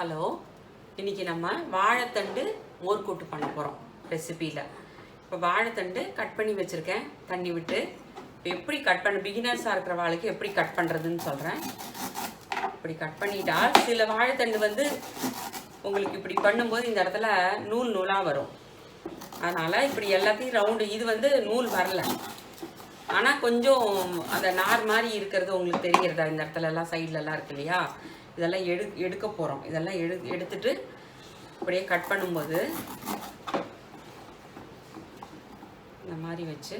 Hello, இன்றைக்கி நம்ம வாழைத்தண்டு மோர் கூட்டு பண்ண போகிறோம் ரெசிப்பியில். இப்போ வாழைத்தண்டு கட் பண்ணி வச்சுருக்கேன் தண்ணி விட்டு. இப்போ எப்படி கட் பண்ண பிகினர்ஸாக இருக்கிற வாழைக்கு எப்படி கட் பண்ணுறதுன்னு சொல்கிறேன். இப்படி கட் பண்ணிட்டா சில வாழைத்தண்டு வந்து உங்களுக்கு இப்படி பண்ணும்போது இந்த இடத்துல நூல் நூலாக வரும். அதனால் இப்படி எல்லாத்தையும் ரவுண்டு இது வந்து நூல் வரல, ஆனால் கொஞ்சம் அந்த நார் மாதிரி இருக்கிறது உங்களுக்கு தெரிகிறதா? இந்த இடத்துலலாம் சைட்லலாம் இருக்கு இல்லையா, இதெல்லாம் எடுக்க போகிறோம். இதெல்லாம் எடுத்துட்டு அப்படியே கட் பண்ணும்போது இந்த மாதிரி வச்சு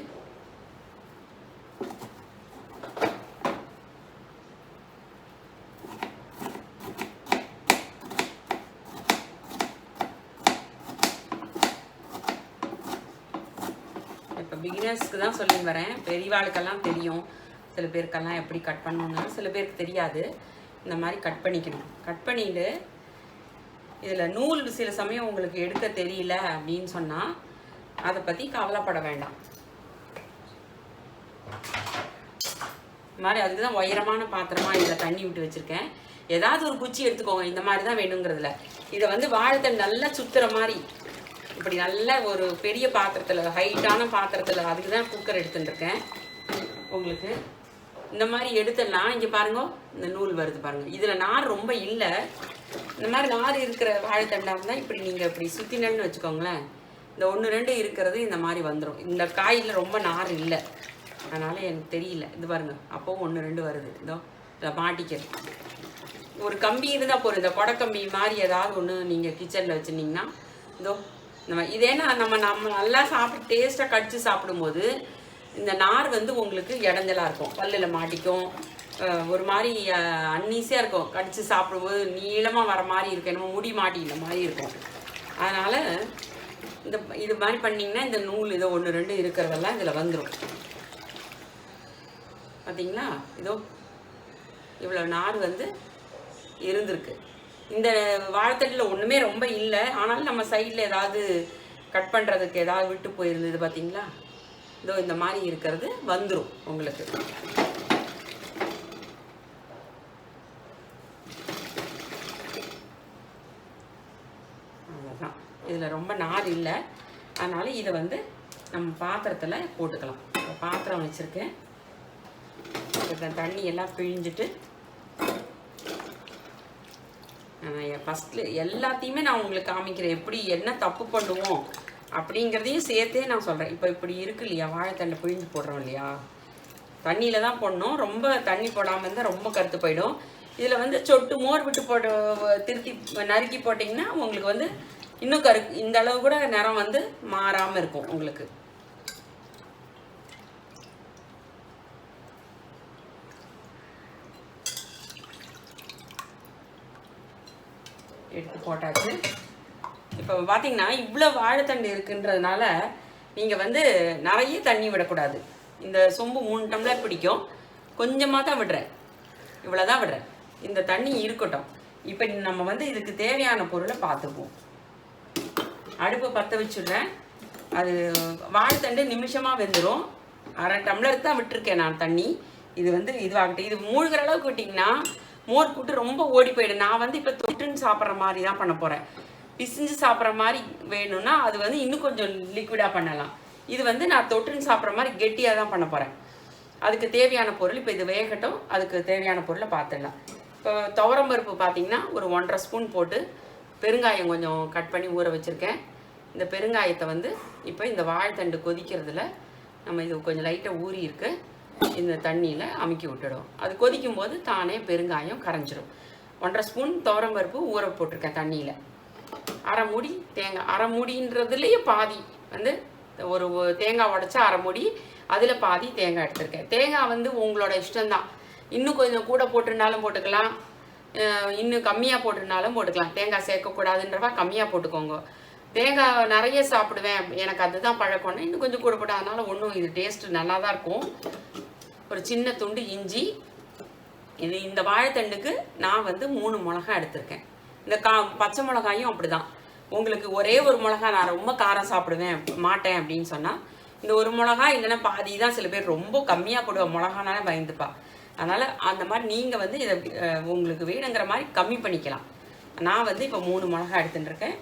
இப்போ பிகினர்ஸ்க்கு தான் சொல்லி வரேன். பெரியவாளுக்கெல்லாம் தெரியும், சில பேருக்கெல்லாம் எப்படி கட் பண்ணணும்னா சில பேருக்கு தெரியாது. இந்த மாதிரி கட் பண்ணிக்கணும். கட் பண்ணிட்டு இதில் நூல் சில சமயம் உங்களுக்கு எடுக்க தெரியல அப்படின்னு சொன்னால் அதை பற்றி கவலைப்பட வேண்டாம். இந்த மாதிரி அதுக்கு தான் உயரமான பாத்திரமாக இதில் தண்ணி விட்டு வச்சுருக்கேன். ஏதாவது ஒரு குச்சி எடுத்துக்கோங்க, இந்த மாதிரி தான் வேணுங்கிறதுல. இதை வந்து வாழைத்தண்டு நல்லா சுற்றுற மாதிரி இப்படி நல்ல ஒரு பெரிய பாத்திரத்தில், ஹைட்டான பாத்திரத்தில், அதுக்கு தான் குக்கர் எடுத்துட்டுருக்கேன். உங்களுக்கு இந்த மாதிரி எடுத்தோம்னா இங்கே பாருங்க, இந்த நூல் வருது பாருங்கள். இதில் நார் ரொம்ப இல்லை. இந்த மாதிரி நார் இருக்கிற வாழைத்தண்டாக இருந்தால் இப்படி நீங்கள் இப்படி சுற்றினன்னு வச்சுக்கோங்களேன், இந்த 1-2 இருக்கிறது இந்த மாதிரி வந்துடும். இந்த காயில் ரொம்ப நார் இல்லை, அதனால் எனக்கு தெரியல. இது பாருங்கள், அப்போவும் 1-2 வருது. இதோ இதை மாட்டிக்கிறது. ஒரு கம்பி இருந்தால் போதும், இந்த கொடைக்கம்பி மாதிரி ஏதாவது ஒன்று நீங்கள் கிச்சனில் வச்சுருந்தீங்கன்னா இதோ இந்த மாதிரி. இதேன்னா நம்ம நல்லா சாப்பிட்டு டேஸ்ட்டாக கடிச்சு சாப்பிடும்போது இந்த நார் வந்து உங்களுக்கு இடைஞ்சலாக இருக்கும், பல்லில் மாட்டிக்கும், ஒரு மாதிரி அன்னீஸியாக இருக்கும். கடிச்சு சாப்பிடும்போது நீளமாக வர மாதிரி இருக்கும், என்னமோ முடி மாட்டிக்கிற மாதிரி இருக்கும். அதனால் இது மாதிரி பண்ணிங்கன்னா இந்த நூல் இதோ 1-2 இருக்கிறதெல்லாம் இதில் வந்துடும். பார்த்தீங்களா, இதோ இவ்வளோ நார் வந்து இருந்திருக்கு. இந்த வாழைத்தண்டில் ஒன்றுமே ரொம்ப இல்லை, ஆனாலும் நம்ம சைடில் ஏதாவது கட் பண்ணுறதுக்கு ஏதாவது விட்டு போயிருந்தது பார்த்தீங்களா, இதோ இந்த மாதிரி இருக்கிறது வந்துடும் உங்களுக்கு. அவ்வளோதான், இதில் ரொம்ப நார் இல்லை. அதனால் இதை வந்து நம்ம பாத்திரத்தில் போட்டுக்கலாம். பாத்திரம் வச்சுருக்கேன், தண்ணி எல்லாம் பிழிஞ்சிட்டு ஃபஸ்ட்டில் எல்லாத்தையுமே நான் உங்களுக்கு காமிக்கிறேன், எப்படி என்ன தப்பு பண்ணுவோம் அப்படிங்கிறதையும் சேர்த்தே நான் சொல்கிறேன். இப்போ இப்படி இருக்கு இல்லையா, வாழைத்தண்டை பிழிஞ்சு போடுறோம் இல்லையா, தண்ணியில் தான் போடணும். ரொம்ப தண்ணி போடாமல் இருந்தால் ரொம்ப கருத்து போயிடும். இதில் வந்து சொட்டு மோர் விட்டு திருத்தி நறுக்கி போட்டிங்கன்னா உங்களுக்கு வந்து இன்னும் இந்த அளவு கூட நிறம் வந்து மாறாமல் இருக்கும் உங்களுக்கு. எடுத்து போட்டாச்சு. இப்போ பார்த்தீங்கன்னா இவ்வளோ வாழைத்தண்டு இருக்குன்றதுனால நீங்கள் வந்து நிறைய தண்ணி விடக்கூடாது. இந்த சொம்பு 3 டம்ளர் பிடிக்கும், கொஞ்சமாக தான் விடுறேன், இவ்வளோ தான் விடுறேன். இந்த தண்ணி இருக்கட்டும். இப்போ நம்ம வந்து இதுக்கு தேவையான பொருளை பார்த்துக்குவோம். அடுப்பை பற்ற வச்சுடுறேன். அது வாழைத்தண்டு நிமிஷமாக வெந்துடும். 1/2 டம்ளர் தான் விட்டுருக்கேன் நான் தண்ணி. இது வந்து இதுவாகட்டும். இது மூழ்கிற அளவுக்கு விட்டிங்கன்னா மோர் கூட்டு ரொம்ப ஓடி போயிடும். நான் வந்து இப்போ தொட்டுன்னு சாப்பிட்ற மாதிரி தான் பண்ண போகிறேன். பிசிஞ்சு சாப்பிட்ற மாதிரி வேணும்னா அது வந்து இன்னும் கொஞ்சம் லிக்விடாக பண்ணலாம். இது வந்து நான் தொட்டுன்னு சாப்பிட்ற மாதிரி கெட்டியாக தான் பண்ண போகிறேன். அதுக்கு தேவையான பொருள் இப்போ இது வேகட்டும். அதுக்கு தேவையான பொருளை பார்த்துடலாம். இப்போ துவரம்பருப்பு பார்த்திங்கன்னா ஒரு 1.5 ஸ்பூன் போட்டு, பெருங்காயம் கொஞ்சம் கட் பண்ணி ஊற வச்சுருக்கேன். இந்த பெருங்காயத்தை வந்து இப்போ இந்த வாழைத்தண்டு கொதிக்கிறதுல நம்ம இது கொஞ்சம் லைட்டாக ஊறி இருக்கு, இந்த தண்ணியில் அமுக்கி விட்டுடும். அது கொதிக்கும் போது தானே பெருங்காயம் கரைஞ்சிடும். 1.5 ஸ்பூன் துவரம்பருப்பு ஊற போட்டிருக்கேன் தண்ணியில். 1/2 மூடி தேங்காய், 1/2 மூடின்றதுலேயே பாதி வந்து ஒரு தேங்காய் உடைச்சா 1/2 மூடி, அதில் பாதி தேங்காய் எடுத்திருக்கேன். தேங்காய் வந்து உங்களோட இஷ்டம்தான், இன்னும் கொஞ்சம் கூட போட்டிருந்தாலும் போட்டுக்கலாம், இன்னும் கம்மியாக போட்டிருந்தாலும் போட்டுக்கலாம். தேங்காய் சேர்க்கக்கூடாதுன்றவா கம்மியாக போட்டுக்கோங்க. தேங்காய் நிறைய சாப்பிடுவேன், எனக்கு அதுதான் பழக்கம்னு இன்னும் கொஞ்சம் கூட போட்டு, அதனால் ஒன்றும் இது டேஸ்ட்டு நல்லா தான் இருக்கும். ஒரு சின்ன துண்டு இஞ்சி. இந்த வாழைத்தண்டுக்கு நான் வந்து 3 மிளகாய் எடுத்திருக்கேன். இந்த பச்சை மிளகாயும் அப்படி தான். உங்களுக்கு ஒரே ஒரு மிளகாய் நான் ரொம்ப காரம் சாப்பிடுவேன் மாட்டேன் அப்படின்னு சொன்னால் இந்த ஒரு மிளகாய் இல்லைன்னா பாதி தான். சில பேர் ரொம்ப கம்மியாக போடுவேன், மிளகானாலே பயந்துப்பா. அதனால் அந்த மாதிரி நீங்கள் வந்து இதை உங்களுக்கு வேணுங்கிற மாதிரி கம்மி பண்ணிக்கலாம். நான் வந்து இப்போ 3 மிளகாய் எடுத்துட்டுருக்கேன்.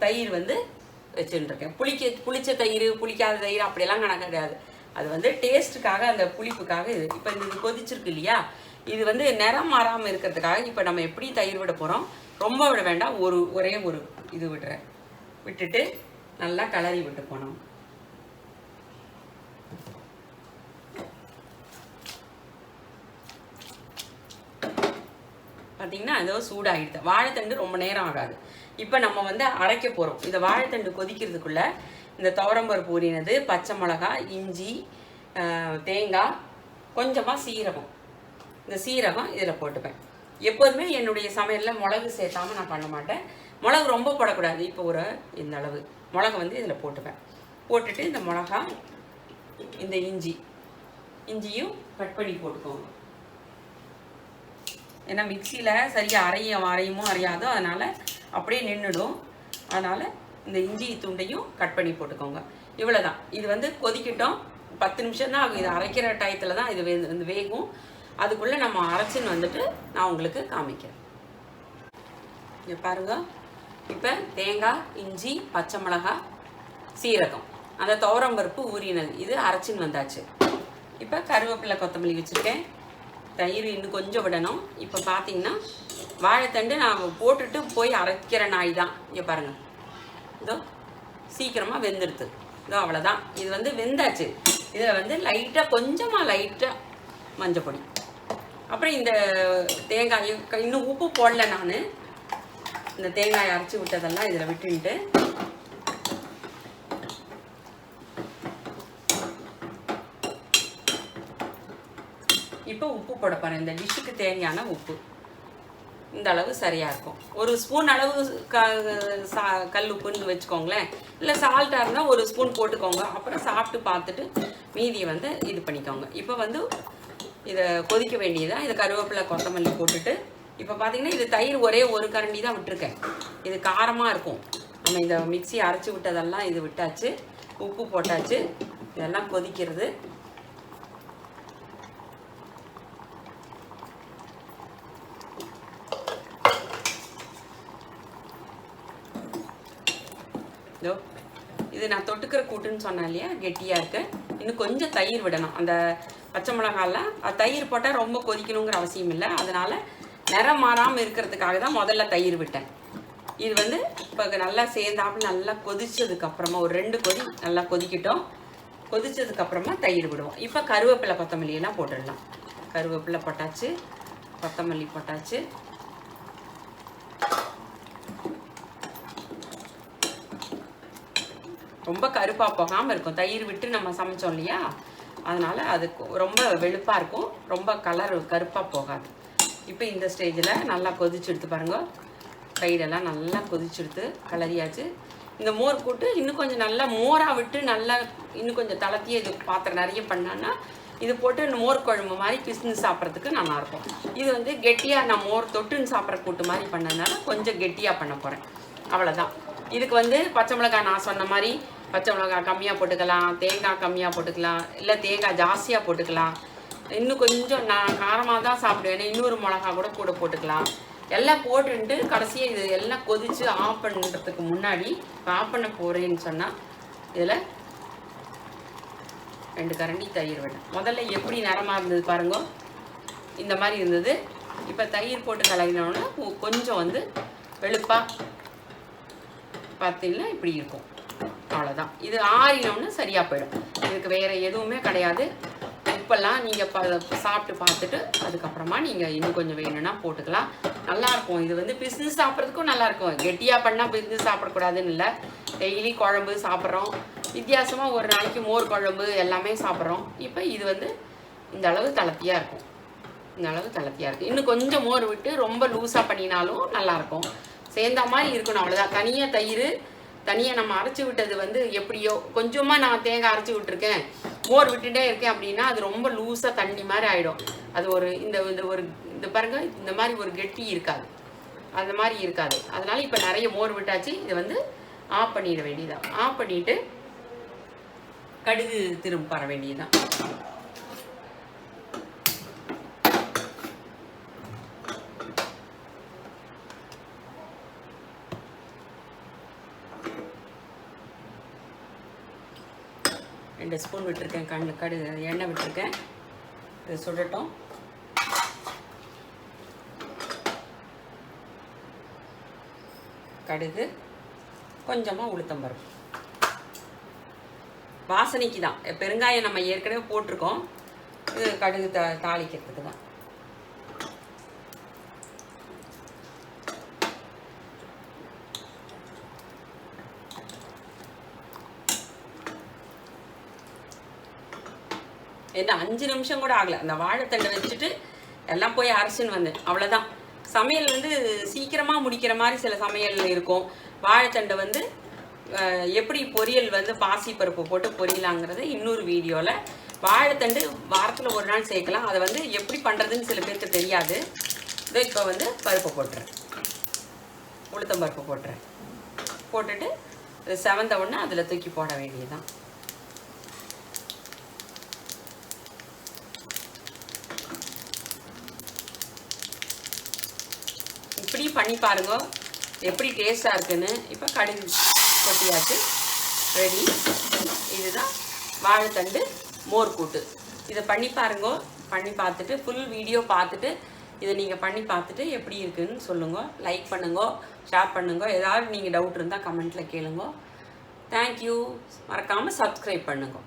தயிர் வந்து வச்சுட்டுருக்கேன். புளிச்ச தயிர், புளிக்காத தயிர் அப்படியெல்லாம் கணக்கு கிடையாது. அது வந்து டேஸ்ட்டுக்காக, அந்த புளிப்புக்காக. இது இப்போ இது கொதிச்சிருக்கு இல்லையா, இது வந்து நிறம் மாறாமல் இருக்கிறதுக்காக இப்போ நம்ம எப்படி தயிர் விட போகிறோம். ரொம்ப விட வேண்டாம், ஒரே ஒரு இது விடுறேன். விட்டுட்டு நல்லா கலரி விட்டு போனோம். பார்த்தீங்கன்னா ஏதோ சூடாகிடுது. வாழைத்தண்டு ரொம்ப நேரம் ஆகாது. இப்போ நம்ம வந்து அரைக்க போகிறோம். இந்த வாழைத்தண்டு கொதிக்கிறதுக்குள்ளே இந்த துவரம்பருப்பு ஊறினது, பச்சை மிளகாய், இஞ்சி, தேங்காய், கொஞ்சமாக சீரகம். இந்த சீரகம் இதில் போட்டுப்பேன். எப்போதுமே என்னுடைய சமையலில் மிளகு சேர்த்தாமல் நான் பண்ண மாட்டேன். மிளகு ரொம்ப போடக்கூடாது. இப்போ இந்த அளவு மிளகு வந்து இதில் போட்டுப்பேன். போட்டுட்டு இந்த மிளகா, இந்த இஞ்சியும் கட் பண்ணி போட்டுக்கோங்க. ஏன்னா மிக்சியில் சரியாக அரையுமோ அறியாதோ, அதனால் அப்படியே நின்றுடும். அதனால் இந்த இஞ்சி துண்டையும் கட் பண்ணி போட்டுக்கோங்க. இவ்வளோ தான். இது வந்து கொதிக்கட்டும். 10 நிமிஷம் தான் ஆகும். இது அரைக்கிற டயத்தில் தான் இது வேகும். அதுக்குள்ளே நம்ம அரைச்சின்னு வந்துட்டு நான் உங்களுக்கு காமிக்கிறேன். இங்கே பாருங்க. இப்போ தேங்காய், இஞ்சி, பச்சை மிளகாய், சீரகம், அந்த துவரம்பருப்பு ஊறினது இது அரைச்சின்னு வந்தாச்சு. இப்போ கருவேப்பிலை, கொத்தமல்லி வச்சுருக்கேன். தயிர் இன்னும் கொஞ்சம் விடணும். இப்போ பார்த்தீங்கன்னா வாழைத்தண்டு நான் போட்டுட்டு போய் அரைக்கிற நாய் தான். இங்கே பாருங்கள், இதோ சீக்கிரமாக வெந்துடுது. இதோ அவ்வளோதான். இது வந்து வெந்தாச்சு. இதில் வந்து கொஞ்சமாக லைட்டாக மஞ்சள் பொடி, அப்புறம் இந்த தேங்காய், இன்னும் உப்பு போடல நான். இந்த தேங்காயை அரைச்சி விட்டதெல்லாம் இதில் விட்டுன்ட்டு இப்போ உப்பு போட போகிறேன். இந்த டிஷ்ஷுக்கு தேவையான உப்பு இந்த அளவு சரியாக இருக்கும். 1 ஸ்பூன் அளவு கல் உப்புன்னு வச்சுக்கோங்களேன். இல்லை சால்ட்டாக இருந்தால் 1 ஸ்பூன் போட்டுக்கோங்க. அப்புறம் சாப்பிட்டு பார்த்துட்டு மீதியை வந்து இது பண்ணிக்கோங்க. இப்போ வந்து இதை கொதிக்க வேண்டியதான். இதை கருவேப்பிலை, கொத்தமல்லி போட்டுட்டு இப்போ பார்த்தீங்கன்னா இது தயிர் ஒரே 1 கரண்டி தான் விட்டுருக்கேன். இது காரமாக இருக்கும். நம்ம இந்த மிக்ஸி அரைச்சி விட்டதெல்லாம் இது விட்டாச்சு, உப்பு போட்டாச்சு. இதெல்லாம் கொதிக்கிறது. இதோ இது நான் தொட்டுக்கிற கூட்டுன்னு சொன்னேன் இல்லையா, கெட்டியாக இருக்குது. இன்னும் கொஞ்சம் தயிர் விடணும். அந்த பச்சை மிளகாலாம் தயிர் போட்டால் ரொம்ப கொதிக்கணுங்கிற அவசியம் இல்லை. அதனால் நிறம் மாறாமல் இருக்கிறதுக்காக தான் முதல்ல தயிர் விட்டேன். இது வந்து இப்போ நல்லா சேர்ந்தாப்புல நல்லா கொதிச்சதுக்கப்புறமா ஒரு 2 கொதி நல்லா கொதிக்கட்டும். கொதிச்சதுக்கப்புறமா தயிர் விடுவோம். இப்போ கருவேப்பிலை, கொத்தமல்லியெல்லாம் போட்டுடலாம். கருவேப்பிலை போட்டாச்சு, கொத்தமல்லி போட்டாச்சு. ரொம்ப கருப்பாக போகாமல் இருக்கும். தயிர் விட்டு நம்ம சமைச்சோம் இல்லையா, அதனால் அது ரொம்ப வெளுப்பாக இருக்கும். ரொம்ப கருப்பாக போகாது. இப்போ இந்த ஸ்டேஜில் நல்லா கொதிச்சு எடுத்து பாருங்கள். தயிரெல்லாம் நல்லா கொதிச்சு எடுத்து கலரியாச்சு. இந்த மோர் கூட்டு இன்னும் கொஞ்சம் நல்லா மோராக விட்டு நல்லா இன்னும் கொஞ்சம் தளர்த்தியே இது பாத்திரம் நிறைய பண்ணான்னா இது போட்டு மோர் குழம்பு மாதிரி பிசுன்னு சாப்பிட்றதுக்கு நல்லாயிருக்கும். இது வந்து கெட்டியாக நான் மோர் தொட்டுன்னு சாப்பிட்ற கூட்டு மாதிரி பண்ணதுனால கொஞ்சம் கெட்டியாக பண்ண போகிறேன். அவ்வளோதான். இதுக்கு வந்து பச்சை மிளகாய் நான் சொன்ன மாதிரி பச்சை மிளகாய் கம்மியாக போட்டுக்கலாம், தேங்காய் கம்மியாக போட்டுக்கலாம், இல்லை தேங்காய் ஜாஸ்தியாக போட்டுக்கலாம். இன்னும் கொஞ்சம் நான் காரமாக தான் சாப்பிடுவேன், இன்னொரு மிளகா கூட போட்டுக்கலாம். எல்லாம் போட்டுட்டு கடைசியாக இது எல்லாம் கொதித்து ஆஃப் பண்ணுறதுக்கு முன்னாடி ஆஃப் பண்ண போகிறேன்னு சொன்னால் இதில் 2 கரண்டி தயிர் விடும். முதல்ல எப்படி நிறமாக இருந்தது பாருங்க, இந்த மாதிரி இருந்தது. இப்போ தயிர் போட்டு கலக்கினோன்னா கொஞ்சம் வந்து வெளுப்பாக பார்த்தீங்கன்னா இப்படி இருக்கும். அவ்வளோதான். இது ஆறினோன்னு சரியாக போயிடும். இதுக்கு வேறு எதுவுமே கிடையாது. உப்பெல்லாம் நீங்கள் சாப்பிட்டு பார்த்துட்டு அதுக்கப்புறமா நீங்கள் இன்னும் கொஞ்சம் வேணும்னா போட்டுக்கலாம். நல்லாயிருக்கும். இது வந்து பிஸ்னஸ் சாப்பிட்றதுக்கும் நல்லாயிருக்கும். கெட்டியாக பண்ணால் பிஸ்னஸ் சாப்பிடக்கூடாதுன்னு இல்லை. டெய்லி குழம்பு சாப்பிட்றோம், வித்தியாசமாக ஒரு நாளைக்கு மோர் குழம்பு எல்லாமே சாப்பிட்றோம். இப்போ இது வந்து இந்த அளவு தளர்த்தியாக இருக்கும். இந்த அளவு தளர்த்தியாக இருக்குது. இன்னும் கொஞ்சம் மோர் விட்டு ரொம்ப லூஸாக பண்ணினாலும் நல்லாயிருக்கும். சேர்ந்த மாதிரி இருக்கணும். அவ்வளோதான். தனியாக தயிர் தனியாக நம்ம அரைச்சி விட்டது வந்து எப்படியோ கொஞ்சமாக நான் தேங்காய் அரைச்சி விட்டுருக்கேன், மோர் விட்டுட்டே இருக்கேன் அப்படின்னா அது ரொம்ப லூஸாக தண்ணி மாதிரி ஆகிடும். அது ஒரு இந்த பாருங்க, இந்த மாதிரி ஒரு கெட்டி இருக்காது, அந்த மாதிரி இருக்காது. அதனால் இப்போ நிறைய மோர் விட்டாச்சு. இதை வந்து ஆஃப் பண்ணிட வேண்டியதான். ஆஃப் பண்ணிவிட்டு கடுகு திரும்ப வர வேண்டியதுதான். 2 ஸ்பூன் விட்டுருக்கேன். எண்ணெய் விட்டுருக்கேன். இது சுடட்டும். கடுகு, கொஞ்சமாக உளுத்தம்பருப்பு. வாசனைக்கு தான். பெருங்காயம் நம்ம ஏற்கனவே போட்டிருக்கோம். இது கடுகு தாளிக்கிறதுக்கு தான். என்ன 5 நிமிஷம் கூட ஆகலை. அந்த வாழைத்தண்டை வச்சுட்டு எல்லாம் போய் அரைச்சின்னு வந்தேன். அவ்வளோதான். சமையல் வந்து சீக்கிரமாக முடிக்கிற மாதிரி சில சமையல் இருக்கும். வாழைத்தண்டை வந்து எப்படி பொரியல் வந்து பாசிப்பருப்பு போட்டு பொரியலாங்கிறது இன்னொரு வீடியோவில். வாழைத்தண்டு வாரத்தில் ஒரு நாள் சேர்க்கலாம். அதை வந்து எப்படி பண்ணுறதுன்னு சில பேருக்கு தெரியாது. இதோ இப்போ வந்து பருப்பு போட்டுறேன். உளுத்தம் பருப்பு போட்டுறேன். போட்டுட்டு செவந்த உடனே அதில் தூக்கி போட வேண்டியதுதான். இப்படி பண்ணி பாருங்க எப்படி டேஸ்ட்டாக இருக்குன்னு. இப்போ கடுகு கொட்டியாச்சு, ரெடி. இதுதான் வாழைத்தண்டு மோர் கூட்டு. இதை பண்ணி பாருங்க. பண்ணி பார்த்துட்டு ஃபுல் வீடியோ பார்த்துட்டு இதை நீங்கள் பண்ணி பார்த்துட்டு எப்படி இருக்குன்னு சொல்லுங்க. லைக் பண்ணுங்க, ஷேர் பண்ணுங்க. ஏதாவது நீங்கள் டவுட் இருந்தால் கமெண்ட்டில் கேளுங்க. தேங்க்யூ. மறக்காமல் சப்ஸ்கிரைப் பண்ணுங்க.